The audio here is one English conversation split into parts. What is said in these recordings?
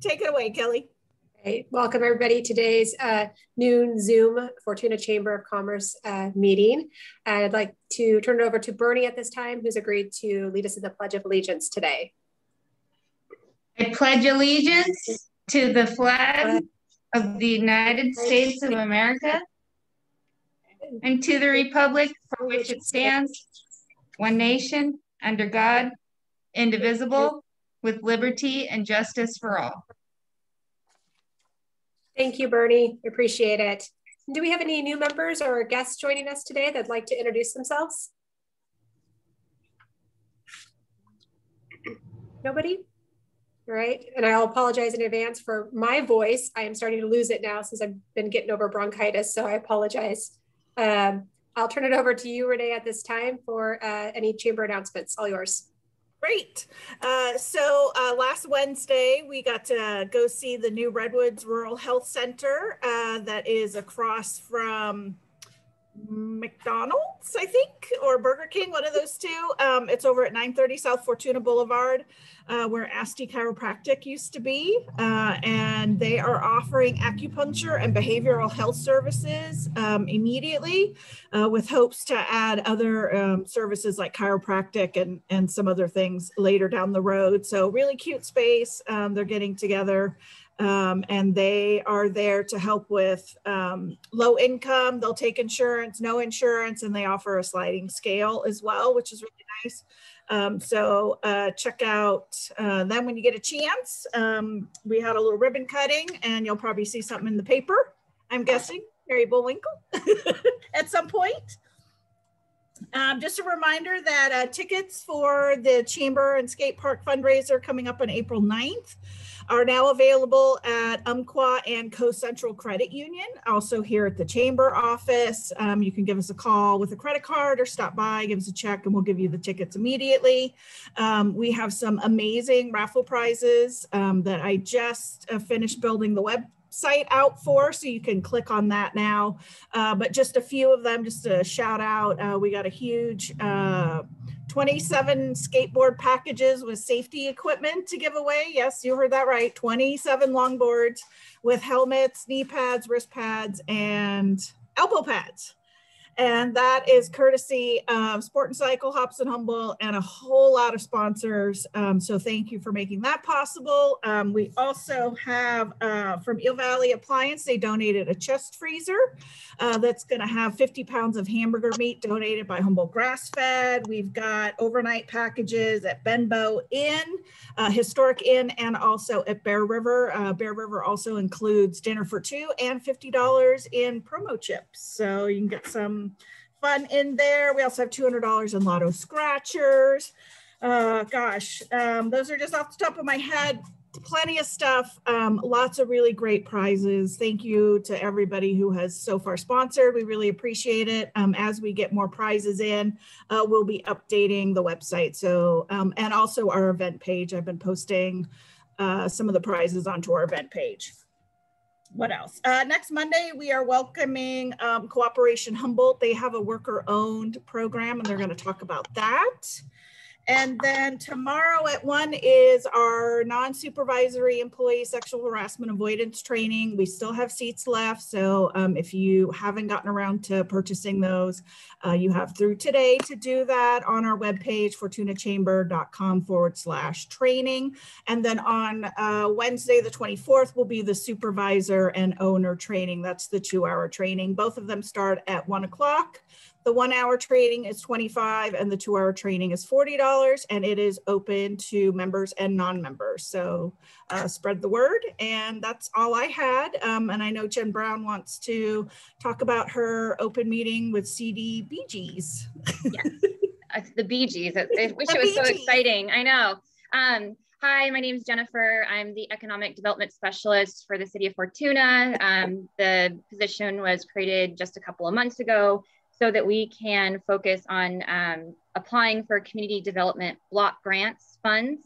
Take it away, Kelly. Hey, welcome everybody. Today's noon Zoom Fortuna Chamber of Commerce meeting. And I'd like to turn it over to Bernie at this time, who's agreed to lead us in the Pledge of Allegiance today. I pledge allegiance to the flag of the United States of America and to the republic for which it stands, one nation, under God, indivisible, with liberty and justice for all. Thank you, Bernie. We appreciate it. Do we have any new members or guests joining us today that'd like to introduce themselves? Nobody? All right. And I'll apologize in advance for my voice. I am starting to lose it now since I've been getting over bronchitis, so I apologize. I'll turn it over to you, Renee, at this time for any chamber announcements. All yours. Great. So last Wednesday, we got to go see the new Redwoods Rural Health Center that is across from McDonald's, I think, or Burger King, one of those two. It's over at 930 South Fortuna Boulevard, where Asti Chiropractic used to be. And they are offering acupuncture and behavioral health services immediately, with hopes to add other services like chiropractic and some other things later down the road. So really cute space. They're getting together. And they are there to help with low income. They'll take insurance, no insurance, and they offer a sliding scale as well, which is really nice. So check out them when you get a chance. We had a little ribbon cutting, and you'll probably see something in the paper, I'm guessing, Mary Bullwinkle, at some point. Just a reminder that tickets for the Chamber and Skate Park fundraiser coming up on April 9th are now available at Umpqua and Co-Central Credit Union, also here at the Chamber office. You can give us a call with a credit card or stop by, give us a check, and we'll give you the tickets immediately. We have some amazing raffle prizes that I just finished building the website out for, so you can click on that now. But just a few of them, just to shout out, we got a huge 27 skateboard packages with safety equipment to give away. Yes, you heard that right. 27 longboards with helmets, knee pads, wrist pads, and elbow pads. And that is courtesy of Sport and Cycle, Hops and Humble, and a whole lot of sponsors. So thank you for making that possible. We also have from Eel Valley Appliance, they donated a chest freezer that's gonna have 50 pounds of hamburger meat donated by Humboldt Grass Fed. We've got overnight packages at Benbow Inn, Historic Inn, and also at Bear River. Bear River also includes dinner for two and $50 in promo chips. So you can get some fun in there. We also have $200 in lotto scratchers. Those are just off the top of my head. Plenty of stuff, lots of really great prizes. Thank you to everybody who has so far sponsored. We really appreciate it. As we get more prizes in, we'll be updating the website. So, and also our event page. I've been posting some of the prizes onto our event page. What else? Next Monday, we are welcoming Cooperation Humboldt. They have a worker-owned program, and they're going to talk about that. And then tomorrow at 1 is our non-supervisory employee sexual harassment avoidance training. We still have seats left. So if you haven't gotten around to purchasing those, you have through today to do that on our webpage, fortunachamber.com/training. And then on Wednesday, the 24th, will be the supervisor and owner training. That's the 2-hour training. Both of them start at 1 o'clock. The 1-hour training is $25 and the 2-hour training is $40, and it is open to members and non-members. So spread the word, and that's all I had. And I know Jen Brown wants to talk about her open meeting with CDBGs. Yes, the BGs. I wish it was so exciting. I know. Hi, my name is Jennifer. I'm the Economic Development Specialist for the City of Fortuna. The position was created just a couple of months ago so that we can focus on applying for community development block grants funds.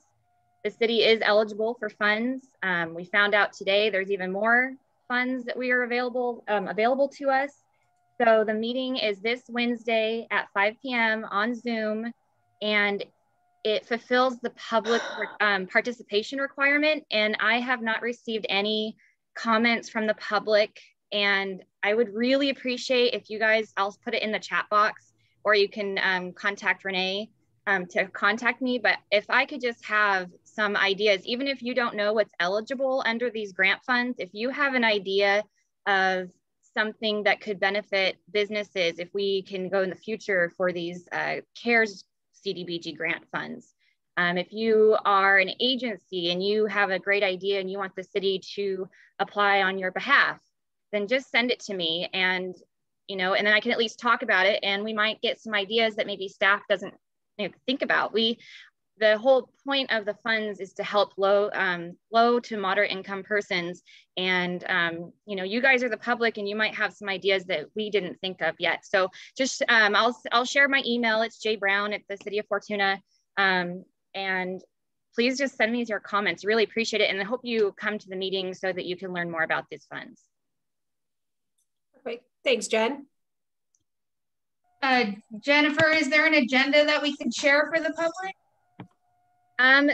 The city is eligible for funds. We found out today there's even more funds that we are available to us. So the meeting is this Wednesday at 5 p.m. on Zoom, and it fulfills the public participation requirement, and I have not received any comments from the public. And I would really appreciate if you guys, I'll put it in the chat box, or you can contact Renee to contact me. But if I could just have some ideas, even if you don't know what's eligible under these grant funds, if you have an idea of something that could benefit businesses, if we can go in the future for these CARES CDBG grant funds. If you are an agency and you have a great idea and you want the city to apply on your behalf, then just send it to me, and and then I can at least talk about it, and we might get some ideas that maybe staff doesn't think about. The whole point of the funds is to help low to moderate income persons, and you guys are the public, and you might have some ideas that we didn't think of yet. So just I'll share my email. It's jbrown@thecityoffortuna, and please just send me your comments. Really appreciate it, and I hope you come to the meeting so that you can learn more about these funds. Great. Thanks, Jen. Jennifer, is there an agenda that we can share for the public?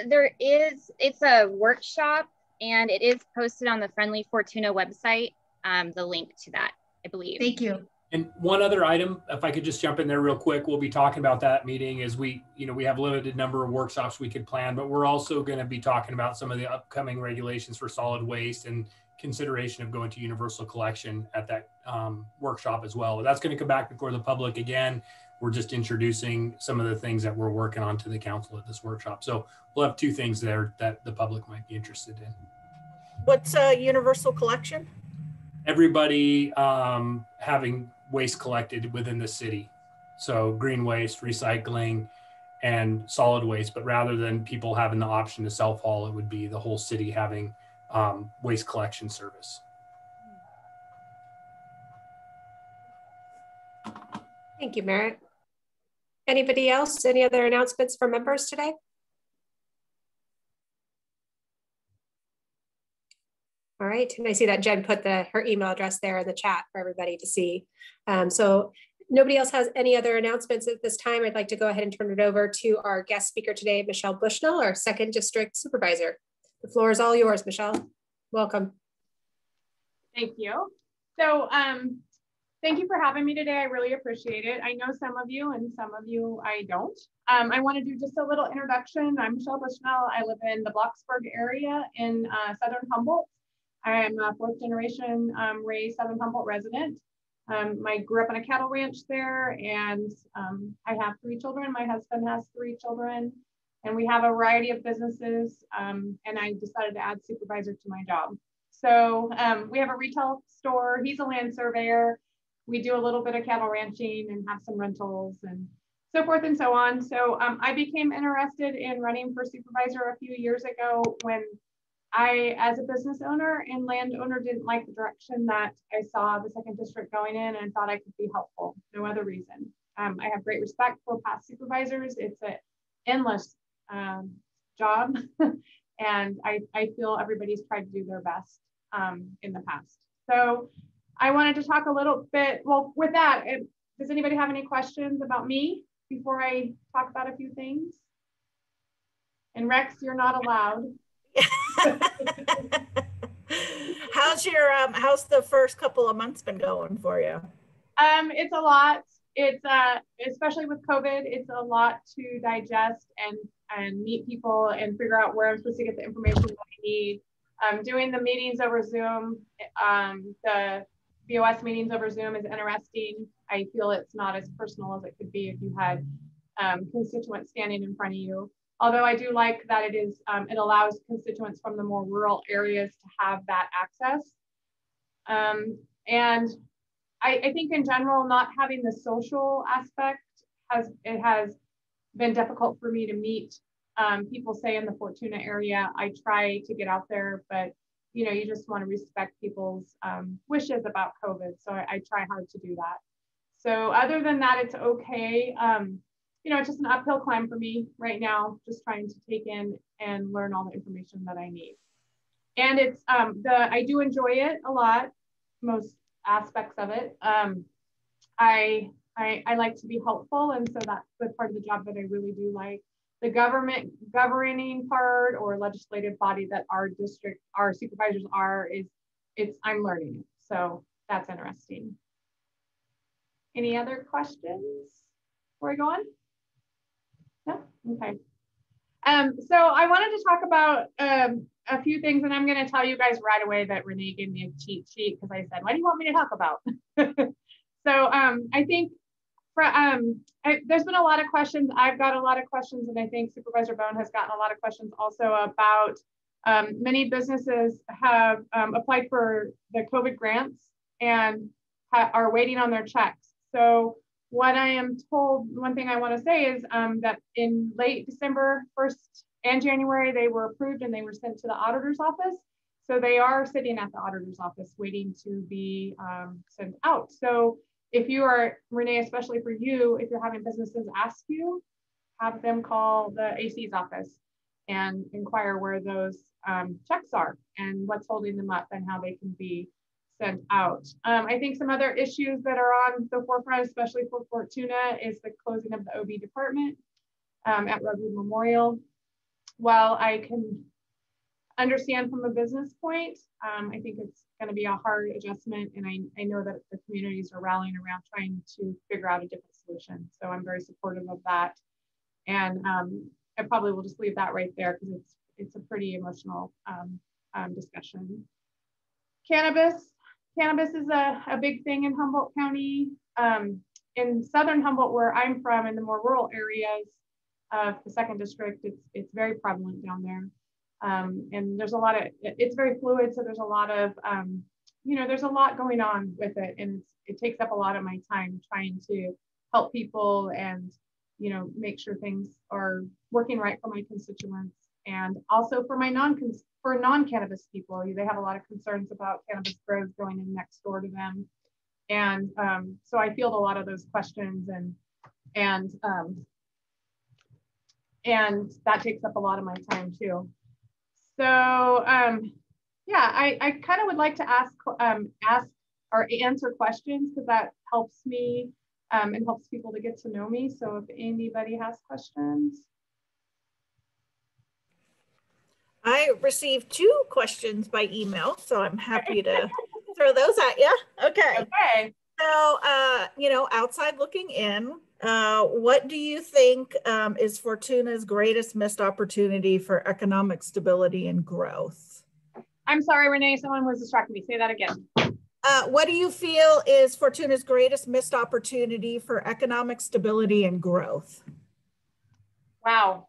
There is. It's a workshop, and it is posted on the Friendly Fortuna website, the link to that, I believe. Thank you. And one other item, if I could just jump in there real quick, we'll be talking about that meeting as we have a limited number of workshops we could plan, but we're also going to be talking about some of the upcoming regulations for solid waste and consideration of going to universal collection at that workshop as well. But that's going to come back before the public again. We're just introducing some of the things that we're working on to the council at this workshop. So we'll have two things there that the public might be interested in. What's a universal collection? Everybody having waste collected within the city. So green waste, recycling, and solid waste. But rather than people having the option to self-haul, it would be the whole city having waste collection service. Thank you, Merritt. Anybody else? Any other announcements for members today? All right, and I see that Jen put her email address there in the chat for everybody to see. So nobody else has any other announcements at this time. I'd like to go ahead and turn it over to our guest speaker today, Michelle Bushnell, our 2nd District Supervisor. The floor is all yours, Michelle. Welcome. Thank you. So thank you for having me today. I really appreciate it. I know some of you and some of you I don't. I want to do just a little introduction. I'm Michelle Bushnell. I live in the Blocksburg area in Southern Humboldt. I am a 4th generation raised Southern Humboldt resident. I grew up on a cattle ranch there, and I have 3 children. My husband has 3 children, and we have a variety of businesses, and I decided to add supervisor to my job. So we have a retail store. He's a land surveyor. We do a little bit of cattle ranching and have some rentals and so forth and so on. So I became interested in running for supervisor a few years ago when I, as a business owner and landowner, didn't like the direction that I saw the 2nd District going in, and thought I could be helpful. No other reason. I have great respect for past supervisors. It's an endless job, and I feel everybody's tried to do their best in the past. So I wanted to talk a little bit, well, with that, does anybody have any questions about me before I talk about a few things? And Rex, you're not allowed. How's the first couple of months been going for you? It's a lot. It's especially with COVID, it's a lot to digest and meet people and figure out where I'm supposed to get the information that I need. Doing the meetings over Zoom, the BOS meetings over Zoom is interesting. I feel it's not as personal as it could be if you had constituents standing in front of you. Although I do like that it allows constituents from the more rural areas to have that access. And I think in general, not having the social aspect has been difficult for me to meet people, say in the Fortuna area. I try to get out there, but you just want to respect people's wishes about COVID. So I try hard to do that. So other than that, it's okay. It's just an uphill climb for me right now, just trying to take in and learn all the information that I need. And it's I do enjoy it a lot, most aspects of it. I like to be helpful, and so that's the part of the job that I really do like. The government governing part or legislative body that our supervisors are, I'm learning it. So that's interesting. Any other questions before we go on? No? Okay. So I wanted to talk about a few things, and I'm going to tell you guys right away that Renee gave me a cheat sheet because I said, what do you want me to talk about? So I think there's been a lot of questions. I've got a lot of questions, and I think Supervisor Bone has gotten a lot of questions also about many businesses have applied for the COVID grants and are waiting on their checks. So what I am told, one thing I want to say is that in late December 1st and January, they were approved and they were sent to the auditor's office. So they are sitting at the auditor's office waiting to be sent out. So if you are, Renee, especially for you, if you're having businesses ask you, have them call the AC's office and inquire where those checks are and what's holding them up and how they can be sent out. I think some other issues that are on the forefront, especially for Fortuna, is the closing of the OB department at Redwood Memorial. While I can understand from a business point, I think it's going to be a hard adjustment, and I know that the communities are rallying around trying to figure out a different solution. So I'm very supportive of that, and I probably will just leave that right there because it's a pretty emotional discussion. Cannabis is a big thing in Humboldt County. In southern Humboldt, where I'm from, in the more rural areas of the 2nd District, it's very prevalent down there. And there's a lot of, it's very fluid. So there's a lot of, there's a lot going on with it. And it takes up a lot of my time trying to help people and, make sure things are working right for my constituents. And also for my non-cannabis people, they have a lot of concerns about cannabis grows going in next door to them. And so I field a lot of those questions and that takes up a lot of my time too. So yeah, I kind of would like to ask or answer questions because that helps me and helps people to get to know me. So if anybody has questions. I received 2 questions by email, so I'm happy to throw those at you. Okay. So, outside looking in, what do you think is Fortuna's greatest missed opportunity for economic stability and growth? I'm sorry, Renee, someone was distracting me. Say that again. What do you feel is Fortuna's greatest missed opportunity for economic stability and growth? Wow.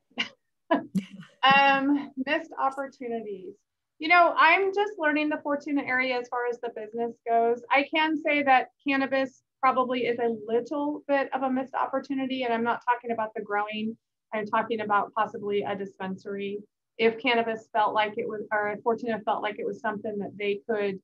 Missed opportunities. I'm just learning the Fortuna area as far as the business goes. I can say that cannabis probably is a little bit of a missed opportunity, and I'm not talking about the growing. I'm talking about possibly a dispensary. If cannabis felt like it was, or Fortuna felt like it was something that they could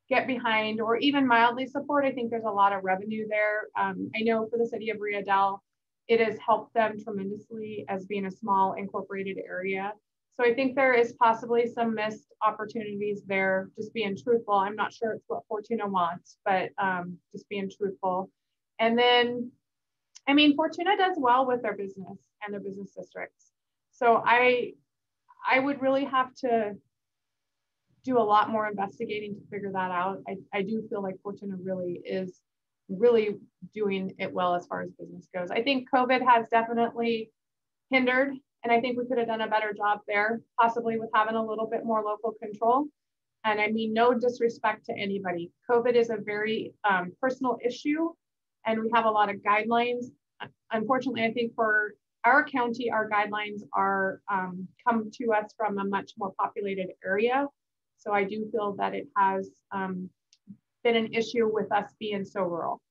get behind or even mildly support, I think there's a lot of revenue there. I know for the city of Riadel, it has helped them tremendously as being a small incorporated area. So I think there is possibly some missed opportunities there, just being truthful. I'm not sure it's what Fortuna wants, but just being truthful. And then, Fortuna does well with their business and their business districts. So I would really have to do a lot more investigating to figure that out. I do feel like Fortuna really is doing it well as far as business goes. I think COVID has definitely hindered, and I think we could have done a better job there, possibly with having a little bit more local control. And I mean, no disrespect to anybody. COVID is a very personal issue, and we have a lot of guidelines. Unfortunately, I think for our county, our guidelines are come to us from a much more populated area. So I do feel that it has been an issue with us being so rural.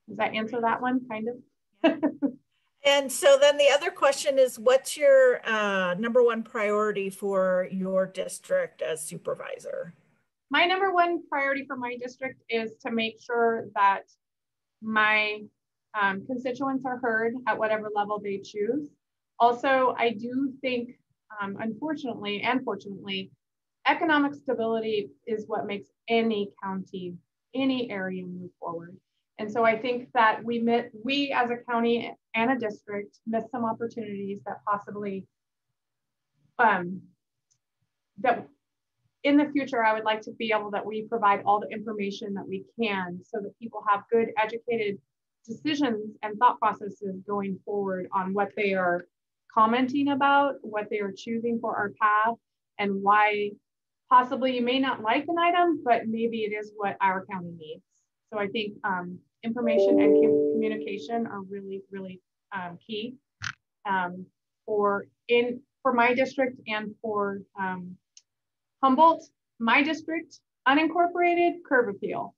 Does that answer that one, kind of? And so then the other question is, what's your #1 priority for your district as supervisor? My #1 priority for my district is to make sure that my constituents are heard at whatever level they choose. Also, I do think, unfortunately and fortunately, economic stability is what makes any county, any area move forward. And so I think that we as a county and a district missed some opportunities that possibly, that in the future, I would like to be able that we provide all the information that we can so that people have good educated decisions and thought processes going forward on what they are commenting about, what they are choosing for our path, and why possibly you may not like an item, but maybe it is what our county needs. So I think information and communication are really, really key for my district and for Humboldt. My district, unincorporated curb appeal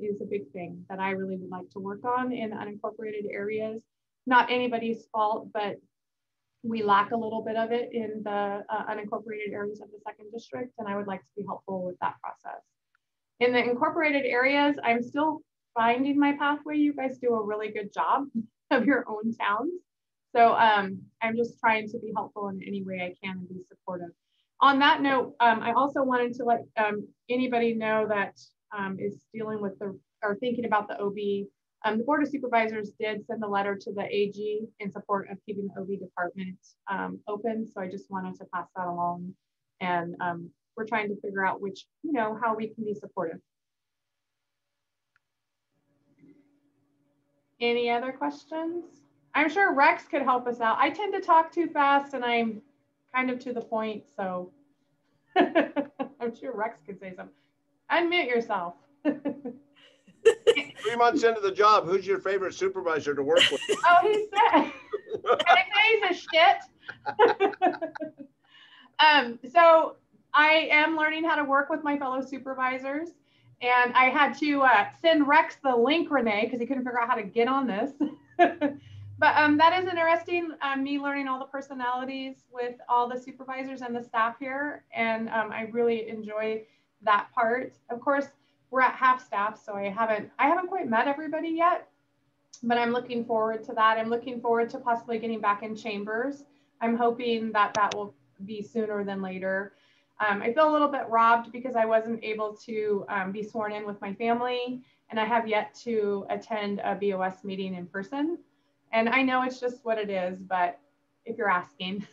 is a big thing that I really would like to work on in unincorporated areas. Not anybody's fault, but we lack a little bit of it in the unincorporated areas of the 2nd district, and I would like to be helpful with that process. In the incorporated areas, I'm still finding my pathway. You guys do a really good job of your own towns. So I'm just trying to be helpful in any way I can and be supportive. On that note, I also wanted to let anybody know that is dealing with or thinking about the OB. The Board of Supervisors did send a letter to the AG in support of keeping the OB department open. So I just wanted to pass that along. And we're trying to figure out how we can be supportive. Any other questions? I'm sure Rex could help us out. I tend to talk too fast and I'm kind of to the point, so I'm sure Rex could say something. Unmute yourself. 3 months into the job, who's your favorite supervisor to work with? Oh, he said, and I say he's a shit. So I am learning how to work with my fellow supervisors, and I had to send Rex the link, Renee, because he couldn't figure out how to get on this. But that is interesting, me learning all the personalities with all the supervisors and the staff here. And I really enjoy that part. Of course, we're at half staff, so I haven't quite met everybody yet, but I'm looking forward to that. I'm looking forward to possibly getting back in chambers. I'm hoping that that will be sooner than later. I feel a little bit robbed because I wasn't able to be sworn in with my family, and I have yet to attend a BOS meeting in person. And I know it's just what it is, but if you're asking.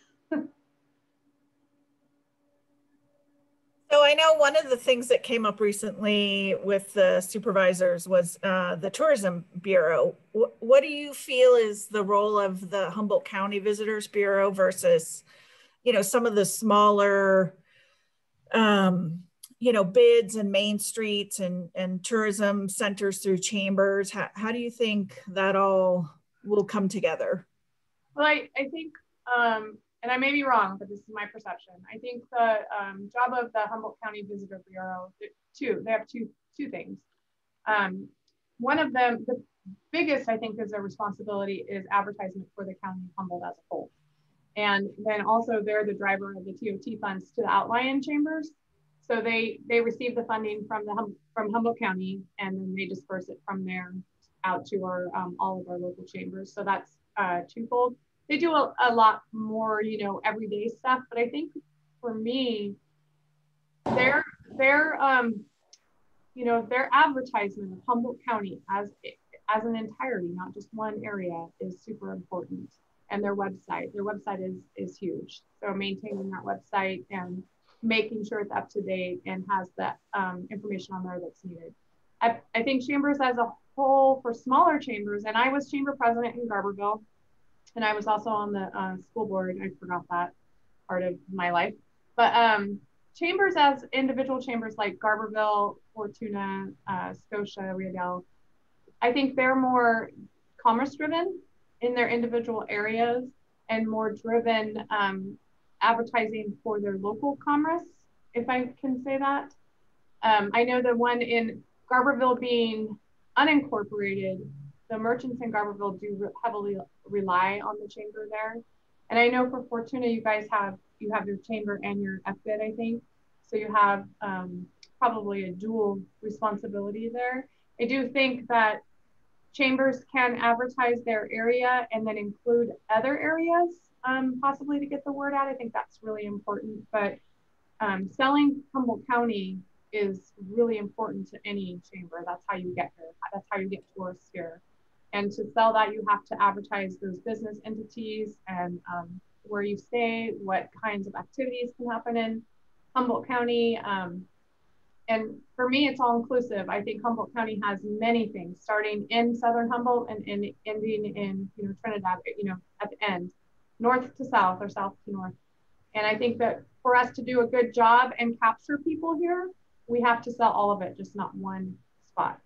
So I know one of the things that came up recently with the supervisors was the Tourism Bureau. What do you feel is the role of the Humboldt County Visitors Bureau versus, some of the smaller, bids and main streets and tourism centers through chambers? How do you think that all will come together? Well, I think, and I may be wrong, but this is my perception. I think the job of the Humboldt County Visitor Bureau, they have two things. One of them, the biggest, I think, is their responsibility is advertisement for the county of Humboldt as a whole. And then also they're the driver of the TOT funds to the outlying chambers. So they receive the funding from Humboldt County, and then they disperse it from there out to our all of our local chambers. So that's twofold. They do a lot more, everyday stuff. But I think for me, their advertisement of Humboldt County as an entirety, not just one area, is super important. And their website is huge. So maintaining that website and making sure it's up to date and has that information on there that's needed. I think chambers as a whole, for smaller chambers, and I was chamber president in Garberville, and I was also on the school board. I forgot that part of my life. But chambers as individual chambers like Garberville, Fortuna, Scotia, Riedel, I think they're more commerce driven in their individual areas and more driven advertising for their local commerce, if I can say that. I know the one in Garberville being unincorporated, the merchants in Garberville do heavily rely on the chamber there. And I know for Fortuna, you have your chamber and your FBID, I think. So you have probably a dual responsibility there. I do think that chambers can advertise their area and then include other areas, possibly to get the word out. I think that's really important. But selling Humboldt County is really important to any chamber. That's how you get here. That's how you get tourists here. And to sell that, you have to advertise those business entities and where you stay, what kinds of activities can happen in Humboldt County. And for me, it's all inclusive. I think Humboldt County has many things, starting in Southern Humboldt and ending in Trinidad, at the end, north to south or south to north. And I think that for us to do a good job and capture people here, we have to sell all of it, just not one spot.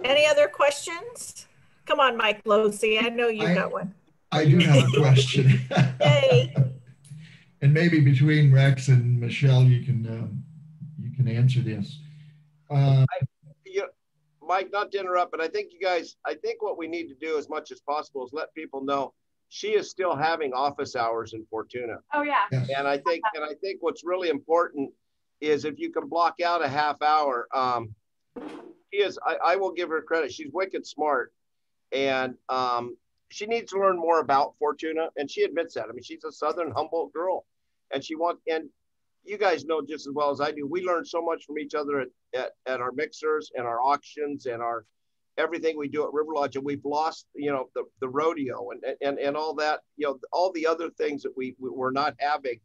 Any other questions? Come on, Mike Losey. I know you've got one. I do have a question. Yay. And maybe between Rex and Michelle, you can answer this. Mike, not to interrupt, but I think I think what we need to do as much as possible is let people know she is still having office hours in Fortuna. Oh yeah. Yes. And I think what's really important is if you can block out a half hour. I will give her credit. She's wicked smart, and she needs to learn more about Fortuna, and she admits that. I mean, she's a Southern Humboldt girl, and and you guys know just as well as I do, we learn so much from each other at our mixers and our auctions and our everything we do at River Lodge. And we've lost, the rodeo and all that, all the other things that we're not having,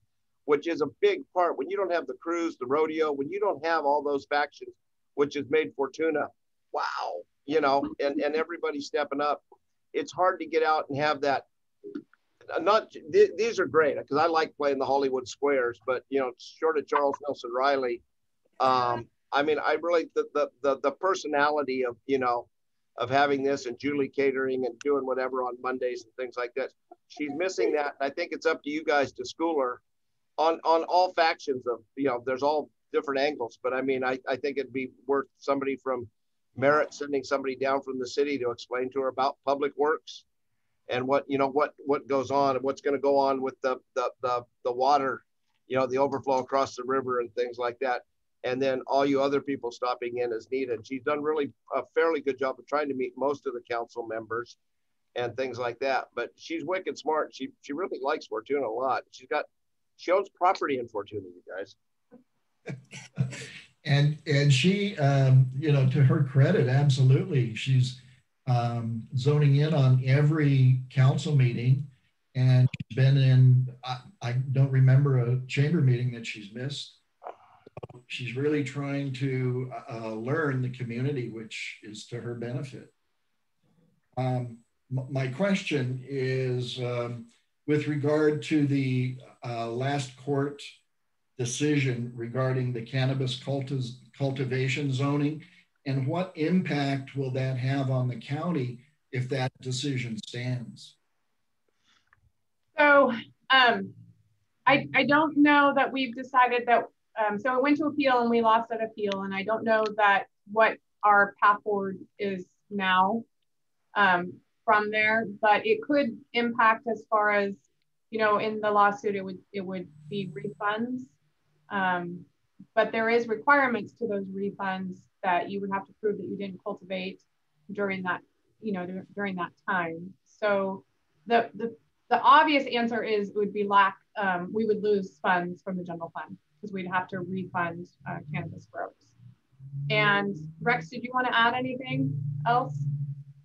which is a big part. When you don't have the cruise, the rodeo, when you don't have all those factions, which has made Fortuna, wow, and everybody stepping up. It's hard to get out and have that. These are great because I like playing the Hollywood Squares, but short of Charles Nelson Riley, I mean, I really the personality of having this and Julie catering and doing whatever on Mondays and things like that. She's missing that. I think it's up to you guys to school her on all factions of there's all different angles, but I mean, I think it'd be worth somebody from Merritt sending somebody down from the city to explain to her about public works and what goes on and what's going to go on with the water, the overflow across the river and things like that. And then all you other people stopping in as needed. She's done really a fairly good job of trying to meet most of the council members and things like that. But she's wicked smart. She really likes Fortuna a lot. She owns property in Fortuna, you guys. And she, to her credit, absolutely, she's zoning in on every council meeting, and she's been in. I don't remember a chamber meeting that she's missed. She's really trying to learn the community, which is to her benefit. My question is with regard to the last court decision regarding the cannabis cultivation zoning, and what impact will that have on the county if that decision stands? So I don't know that we've decided that, so it went to appeal and we lost that appeal, and I don't know that what our path forward is now from there, but it could impact as far as, in the lawsuit, it would be refunds. But there is requirements to those refunds that you would have to prove that you didn't cultivate during that, during that time. So the obvious answer is it would be we would lose funds from the general fund because we'd have to refund cannabis growers. And Rex, did you want to add anything else?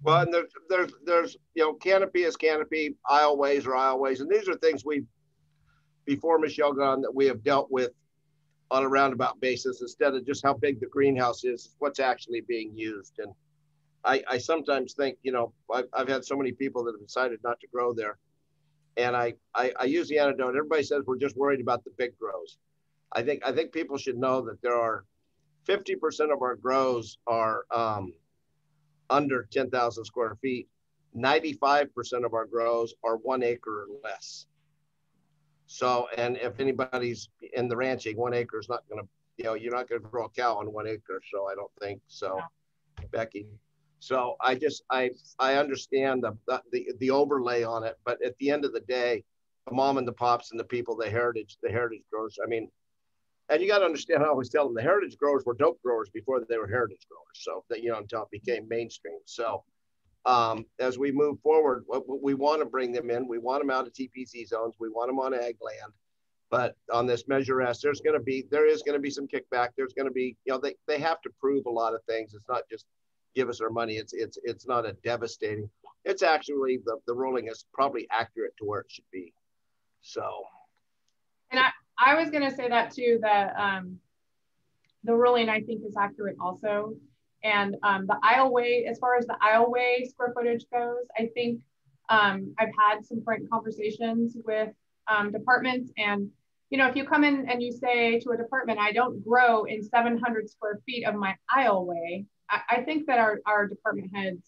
Well, and there's canopy is canopy, aisleways are aisleways, and these are things before Michelle got on that we have dealt with on a roundabout basis instead of just how big the greenhouse is, what's actually being used. And I sometimes think, I've had so many people that have decided not to grow there. And I use the anecdote. Everybody says we're just worried about the big grows. I think people should know that there are 50% of our grows are under 10,000 square feet. 95% of our grows are 1 acre or less. So, and if anybody's in the ranching, 1 acre is not going to, you're not going to grow a cow on 1 acre. So I don't think so, Becky. So I understand the overlay on it, but at the end of the day, the mom and the pops and the people, the heritage growers. I mean, and you got to understand, I always tell them the heritage growers were dope growers before they were heritage growers. So that, until it became mainstream. So as we move forward, we want to bring them in. We want them out of TPC zones. We want them on ag land. But on this Measure S, there is going to be some kickback. There's going to be, they have to prove a lot of things. It's not just give us our money. It's not a devastating. It's actually the ruling is probably accurate to where it should be. So. And I was going to say that too, that the ruling I think is accurate also. And the aisleway, as far as the aisleway square footage goes, I think I've had some frank conversations with departments, and if you come in and you say to a department, I don't grow in 700 square feet of my aisleway, I think that our department heads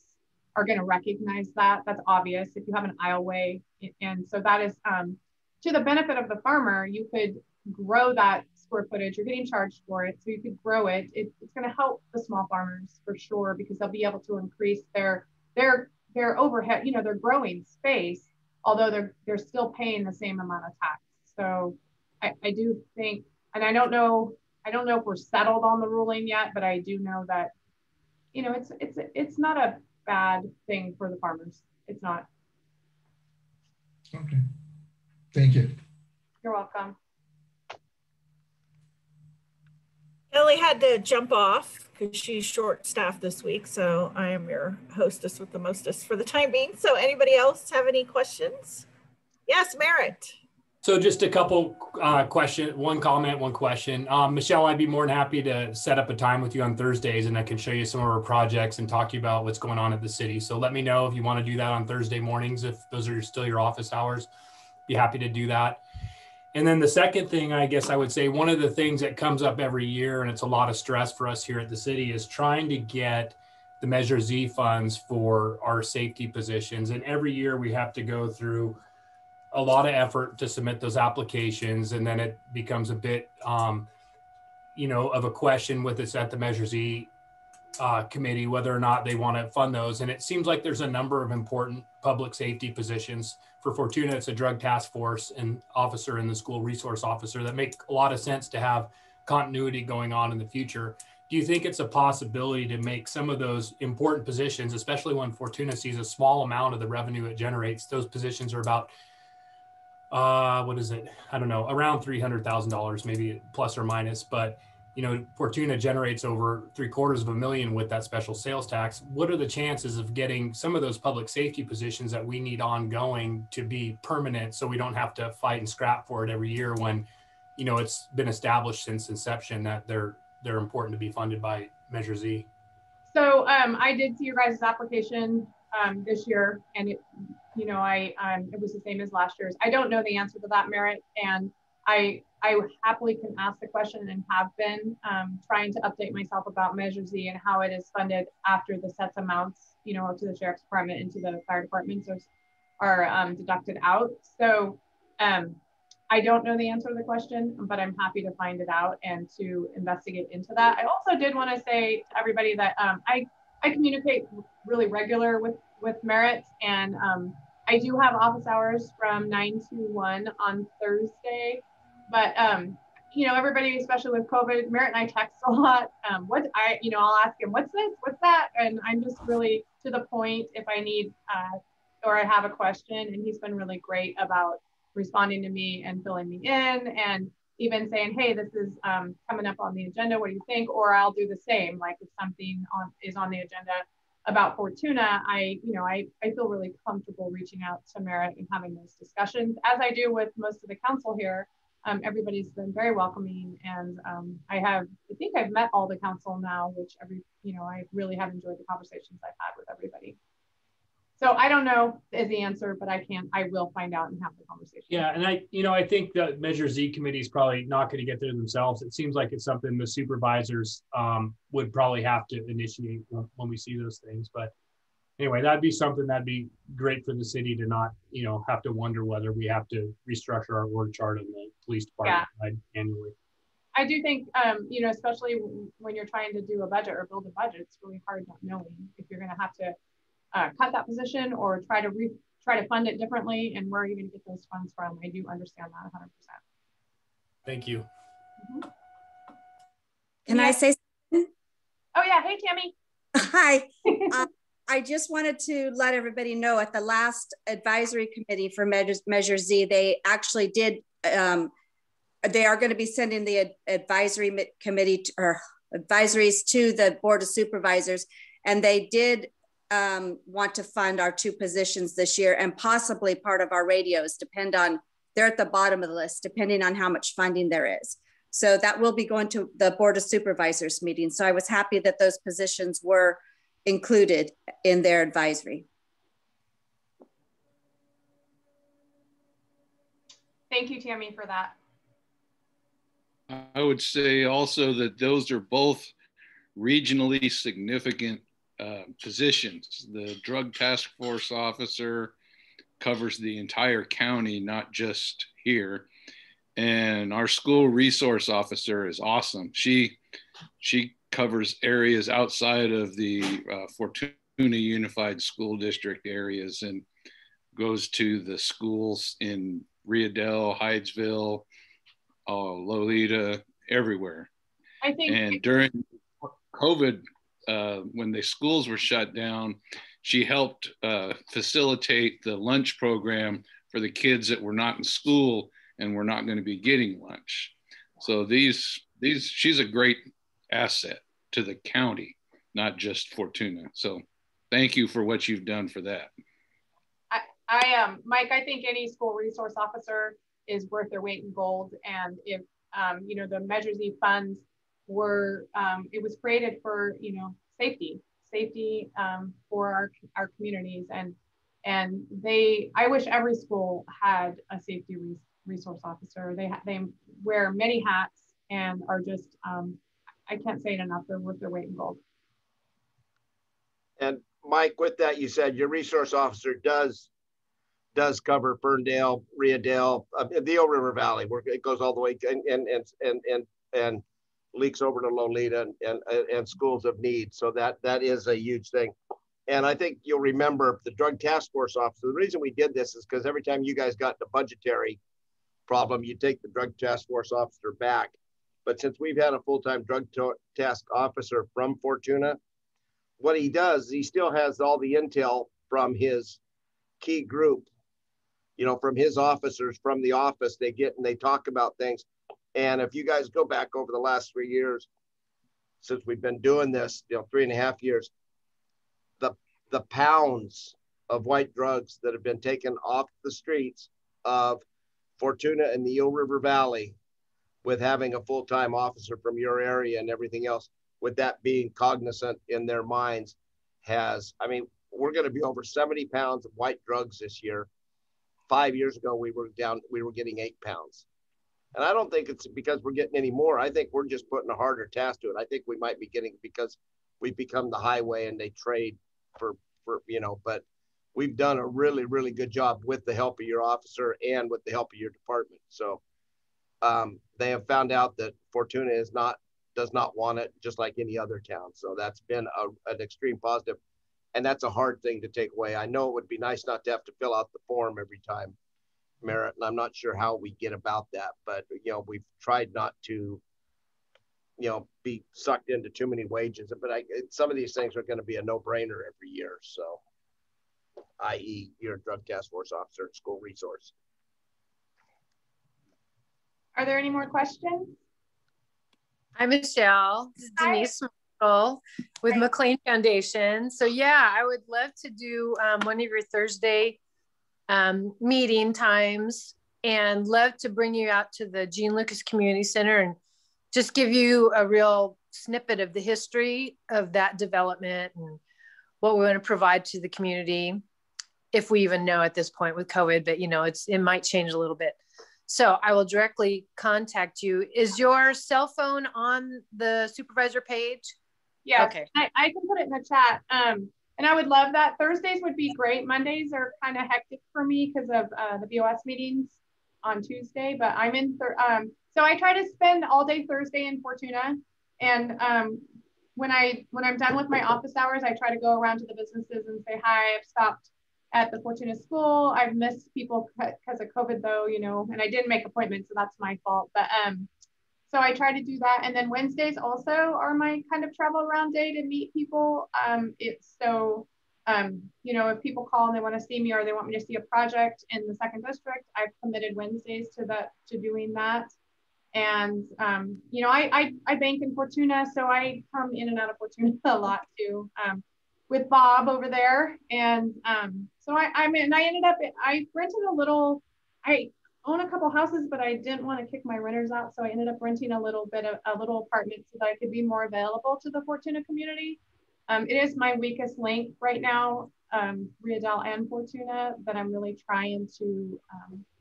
are going to recognize that. That's obvious if you have an aisleway, and so that is to the benefit of the farmer. You could grow that square footage. You're getting charged for it, so you could grow it. It's going to help the small farmers for sure, because they'll be able to increase their overhead. They're growing space, although they're still paying the same amount of tax. So I do think, and I don't know if we're settled on the ruling yet, but I do know that it's not a bad thing for the farmers. It's not. Okay. Thank you. You're welcome. Kelly had to jump off because she's short-staffed this week, so I am your hostess with the mostest for the time being. So anybody else have any questions? Yes, Merritt. So just a couple one comment, one question. Michelle, I'd be more than happy to set up a time with you on Thursdays, and I can show you some of our projects and talk to you about what's going on at the city. So let me know if you want to do that on Thursday mornings, if those are still your office hours. Be happy to do that. And then the second thing, I guess I would say, one of the things that comes up every year, and it's a lot of stress for us here at the city, is trying to get the Measure Z funds for our safety positions. And every year we have to go through a lot of effort to submit those applications. And then it becomes a bit, of a question with us at the Measure Z committee, whether or not they want to fund those. And it seems like there's a number of important public safety positions. For Fortuna, it's a drug task force and officer and the school resource officer that make a lot of sense to have continuity going on in the future. Do you think it's a possibility to make some of those important positions, especially when Fortuna sees a small amount of the revenue it generates? Those positions are about, what is it? I don't know, around $300,000, maybe plus or minus, but Fortuna generates over $750,000 with that special sales tax. What are the chances of getting some of those public safety positions that we need ongoing to be permanent, so we don't have to fight and scrap for it every year when, it's been established since inception that they're important to be funded by Measure Z? So I did see your guys' application this year, and it was the same as last year's. I don't know the answer to that, Merritt, and I happily can ask the question and have been trying to update myself about Measure Z and how it is funded after the sets amounts, to the sheriff's department and to the fire department, so are deducted out. So I don't know the answer to the question, but I'm happy to find it out and to investigate into that. I also did want to say to everybody that I communicate really regular with Merritt, and I do have office hours from 9 to 1 on Thursday. But, everybody, especially with COVID, Merritt and I text a lot. I'll ask him, what's this, what's that? And I'm just really to the point if I need, or I have a question, and he's been really great about responding to me and filling me in, and even saying, hey, this is coming up on the agenda, what do you think? Or I'll do the same, like if something is on the agenda about Fortuna, I feel really comfortable reaching out to Merritt and having those discussions, as I do with most of the council here. Everybody's been very welcoming, and I think I've met all the council now, which I really have enjoyed the conversations I've had with everybody. So I don't know is the answer, but I will find out and have the conversation. Yeah, and I think the Measure Z committee is probably not going to get there themselves. It seems like it's something the supervisors would probably have to initiate when we see those things. But anyway, that'd be something that'd be great for the city to not, have to wonder whether we have to restructure our org chart in the police department annually. I do think, especially when you're trying to do a budget or build a budget, it's really hard not knowing if you're going to have to cut that position or try to fund it differently, and where are you going to get those funds from? I do understand that 100%. Thank you. Mm-hmm. Can I say something? Oh yeah, hey Tammy. Hi. I just wanted to let everybody know at the last advisory committee for Measure Z, they actually did, they are going to be sending the advisory committee or advisories to the Board of Supervisors. And they did want to fund our 2 positions this year and possibly part of our radios, they're at the bottom of the list, depending on how much funding there is. So that will be going to the Board of Supervisors meeting. So I was happy that those positions were included in their advisory. Thank you, Tammy, for that. I would say also that those are both regionally significant positions. The Drug Task Force officer covers the entire county, not just here. And our school resource officer is awesome. She covers areas outside of the Fortuna Unified School District areas and goes to the schools in Riadell, Hydesville, Lolita, everywhere. I think. And during COVID, when the schools were shut down, she helped facilitate the lunch program for the kids that were not in school and were not going to be getting lunch. So she's a great asset to the county, not just Fortuna. So thank you for what you've done for that. Mike, I think any school resource officer is worth their weight in gold. And if, you know, the Measure Z funds were, it was created for, you know, safety for our communities. And I wish every school had a safety resource officer. They wear many hats and are just, I can't say it enough, they're worth their weight in gold. And Mike, with that, you said your resource officer does cover Ferndale, Riadell, the Eel River Valley, where it goes all the way and leaks over to Lolita and schools of need. So that is a huge thing. And I think you'll remember the Drug Task Force officer. The reason we did this is because every time you guys got in a budgetary problem, you take the Drug Task Force officer back. But since we've had a full-time drug task officer from Fortuna, what he does, he still has all the intel from his key group, you know, from his officers, from the office. They get and they talk about things. And if you guys go back over the last 3 years, since we've been doing this, you know, 3.5 years, the pounds of white drugs that have been taken off the streets of Fortuna and the Eel River Valley, with having a full-time officer from your area and everything else, with that being cognizant in their minds, I mean, we're going to be over 70 pounds of white drugs this year. 5 years ago, we were getting 8 pounds. And I don't think it's because we're getting any more. I think we're just putting a harder task to it. I think we might be getting because we've become the highway and they trade for you know, but we've done a really, really good job with the help of your officer and with the help of your department. So they have found out that Fortuna does not want it, just like any other town. So that's been an extreme positive. And that's a hard thing to take away. I know it would be nice not to have to fill out the form every time, Merritt, and I'm not sure how we get about that, but you know, we've tried not to, you know, be sucked into too many wages. But some of these things are going to be a no-brainer every year. So, i.e., you're a drug task force officer at school resource. Are there any more questions? Hi, Michelle. This is Denise Merkel with McLean Foundation. So yeah, I would love to do one of your Thursday meeting times and love to bring you out to the Gene Lucas Community Center and just give you a real snippet of the history of that development and what we want to provide to the community, if we even know at this point with COVID, but you know, it might change a little bit. So I will directly contact you. Is your cell phone on the supervisor page? Yeah, okay. I can put it in the chat. And I would love that. Thursdays would be great. Mondays are kind of hectic for me because of the BOS meetings on Tuesday, but I'm in, so I try to spend all day Thursday in Fortuna. And when I'm done with my office hours, I try to go around to the businesses and say, hi, I've stopped at the Fortuna school. I've missed people because of COVID though, you know, and I didn't make appointments, so that's my fault. But so I try to do that. And then Wednesdays also are my kind of travel around day to meet people. you know, if people call and they want to see me or they want me to see a project in the 2nd district, I've committed Wednesdays to doing that. And, you know, I bank in Fortuna, so I come in and out of Fortuna a lot too, with Bob over there. And so I ended up, I rented a little, I own a couple houses, but I didn't want to kick my renters out. So I ended up renting a little apartment so that I could be more available to the Fortuna community. It is my weakest link right now, Riadel and Fortuna, but I'm really trying to you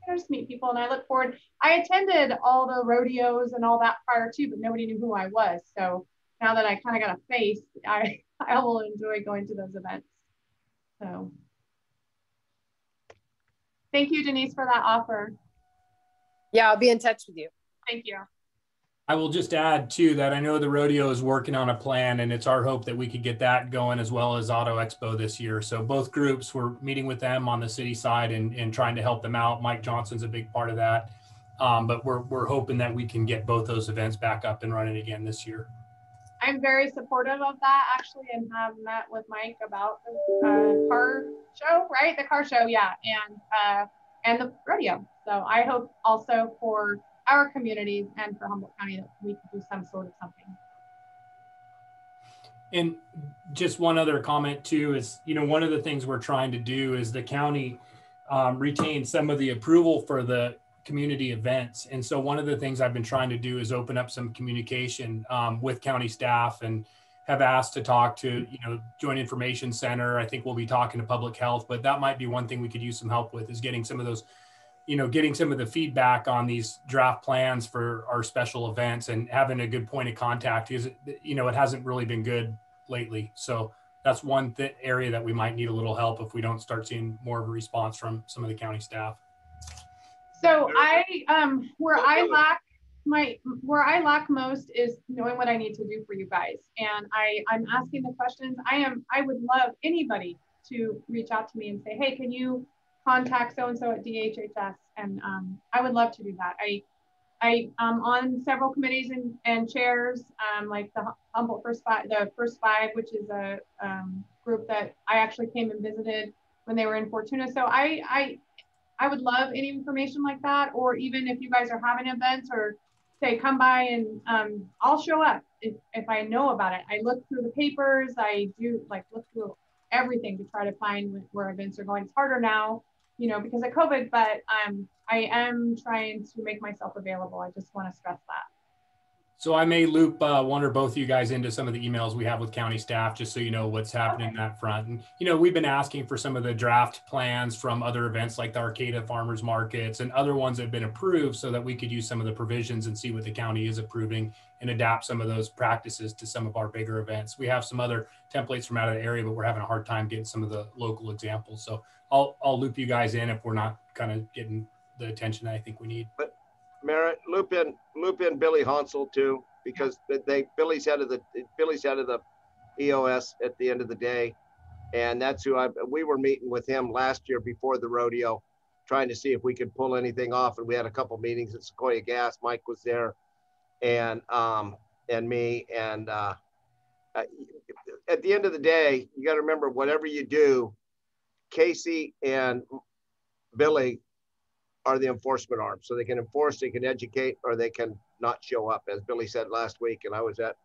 know, just meet people, and I look forward. I attended all the rodeos and all that prior to, but nobody knew who I was. So now that I kind of got a face, I will enjoy going to those events. So thank you, Denise, for that offer. Yeah, I'll be in touch with you. Thank you. I will just add too that I know the rodeo is working on a plan, and it's our hope that we could get that going as well as Auto Expo this year. So both groups, we're meeting with them on the city side and trying to help them out. Mike Johnson's a big part of that. But we're hoping that we can get both those events back up and running again this year. I'm very supportive of that actually, and have met with Mike about the car show, right? The car show, yeah, and the rodeo. So I hope also for our community and for Humboldt County that we can do some sort of something. And just one other comment too is, you know, one of the things we're trying to do is the county retain some of the approval for the community events. And so one of the things I've been trying to do is open up some communication with county staff, and have asked to talk to, you know, Joint Information Center. I think we'll be talking to public health, but that might be one thing we could use some help with, is getting some of those, you know, getting some of the feedback on these draft plans for our special events and having a good point of contact, because, you know, it hasn't really been good lately. So that's one area that we might need a little help if we don't start seeing more of a response from some of the county staff. So where I lack most is knowing what I need to do for you guys. And I'm asking the questions. I would love anybody to reach out to me and say, hey, can you contact so-and-so at DHHS? And I would love to do that. I on several committees and chairs, like the Humboldt First Five, which is a group that I actually came and visited when they were in Fortuna. So I would love any information like that, or even if you guys are having events, or say come by and I'll show up if I know about it. I look through the papers. I do like look through everything to try to find where events are going. It's harder now, you know, because of COVID, but I am trying to make myself available. I just want to stress that. So I may loop one or both of you guys into some of the emails we have with county staff, just so you know what's happening in that front. And, you know, we've been asking for some of the draft plans from other events like the Arcata Farmers Markets and other ones that have been approved, so that we could use some of the provisions and see what the county is approving and adapt some of those practices to some of our bigger events. We have some other templates from out of the area, but we're having a hard time getting some of the local examples. So I'll loop you guys in if we're not kind of getting the attention that I think we need. But Merritt, loop in Billy Hansel too, because Billy's head of the EOS at the end of the day, and that's who we were meeting with him last year before the rodeo, trying to see if we could pull anything off, and we had a couple meetings at Sequoia Gas. Mike was there, and me, and at the end of the day, you got to remember, whatever you do, Casey and Billy are the enforcement arm. So they can enforce, they can educate, or they can not show up. As Billy said last week, and I was at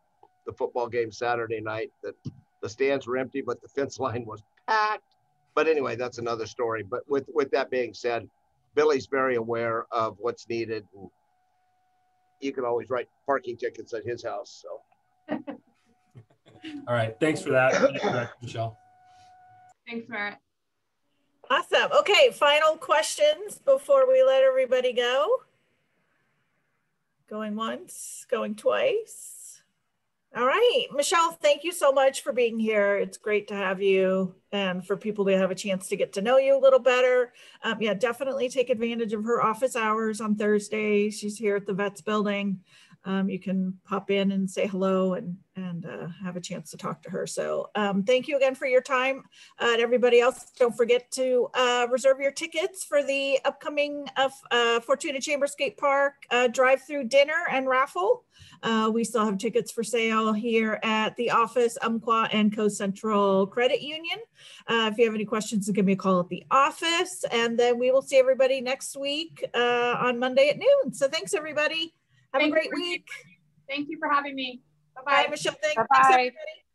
the football game Saturday night, that the stands were empty, but the fence line was packed. But anyway, that's another story. But with that being said, Billy's very aware of what's needed. And you can always write parking tickets at his house. So. All right. Thanks for that. Thanks for that, Michelle. Thanks, Merritt. Awesome. Okay, final questions before we let everybody go. Going once, going twice. All right, Michelle, thank you so much for being here. It's great to have you, and for people to have a chance to get to know you a little better. Yeah, definitely take advantage of her office hours on Thursday. She's here at the Vets building. you can pop in and say hello and have a chance to talk to her. So thank you again for your time. And everybody else, don't forget to reserve your tickets for the upcoming Fortuna Chamber Skate Park drive-through dinner and raffle. We still have tickets for sale here at the office, Umpqua and Coast Central Credit Union. If you have any questions, give me a call at the office, and then we will see everybody next week on Monday at noon. So thanks, everybody. Have a great week. Thank you for having me. Bye-bye. Michelle, thanks Bye-bye. everybody.